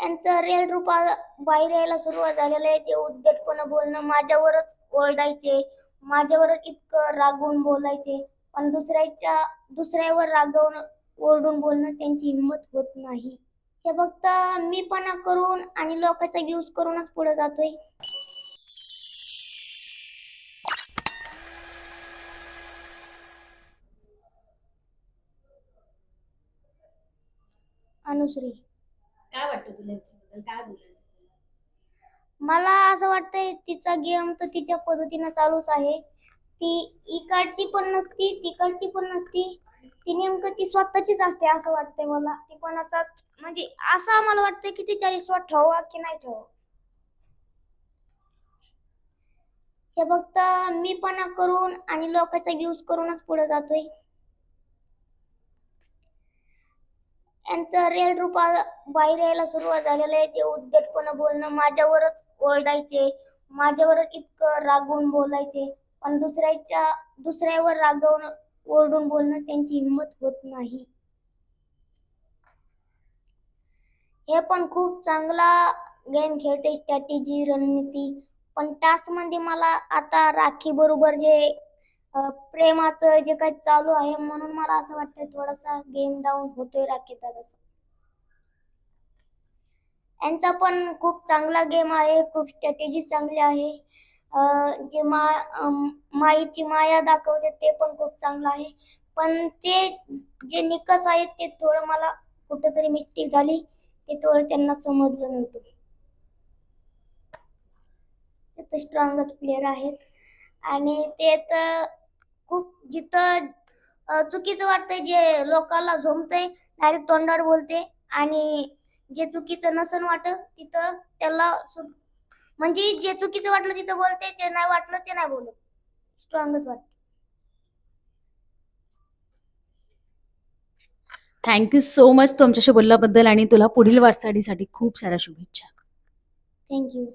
यांचं रिअल रूप बाहेर यायला सुरुवात झालेलं आहे. ते उद्धटपणे बोलणं, माझ्यावरच ओरडायचे, माझ्यावरच इतकं रागवून बोलायचे, पण दुसऱ्यावर रागवून ओरडून बोलणं त्यांची हिंमत होत नाही. हे फक्त मीपणा करून आणि लोकांचा यूज करूनच पुढे जातोय. अनुश्री, काय वाटतं तुला याच्याबद्दल? काय बोलायचं तुला? मला असं वाटतंय तिचा गेम तर तिच्या पद्धतीनं चालूच आहे. ती इकडची पण नसती, तिकडची पण नसती. ती नेमकं ती स्वतःचीच असते असं वाटतंय मला. ती कोणाचाच म्हणजे असं मला वाटतंय की तिच्या विश्वास ठेवा की नाही ठेवा. हे फक्त मीपणा करून आणि लोकांचा यूज करूनच पुढे जातोय. यांचं रिअल रूप बाहेर यायला सुरुवात झालेलं आहे. ते उद्धटपणे बोलणं, माझ्यावरच ओरडायचे, माझ्यावरच इतकं रागवून बोलायचे, पण दुसऱ्यावर रागवून ओरडून बोलणं त्यांची हिंमत होत नाही. हे पण खूप चांगला गेम खेळते, स्ट्रॅटेजी, रणनीती. पण टास्क मध्ये मला आता राखी बरोबर जे प्रेमाचं जे काही चालू आहे, म्हणून मला असं वाटतंय थोडासा गेम डाऊन होतोय राखी दादाचा. यांचा पण खूप चांगला गेम आहे, खूप स्ट्रॅटेजी चांगली आहे. जे माईची माया दाखवते ते पण खूप चांगलं आहे. पण ते जे निकष आहेत ते थोडं मला कुठेतरी मिस्टेक झाली, ते थोडं त्यांना समजलं नव्हतं. ते तर स्ट्रॉंगच प्लेअर आहेत आणि ते तर खूप जिथं चुकीचं वाटतंय, जे लोकांना झोंबतंय डायरेक्ट तोंडावर बोलते, आणि जे चुकीचं नसन वाटत तिथं त्याला म्हणजे जे चुकीचं वाटलं तिथं बोलते, जे नाही वाटलं ते नाही बोलत. स्ट्रॉंगच वाटतं. थँक्यू सो मच तुमच्याशी बोलल्याबद्दल आणि तुला पुढील वाटचालीसाठी खूप साऱ्या शुभेच्छा. थँक्यू.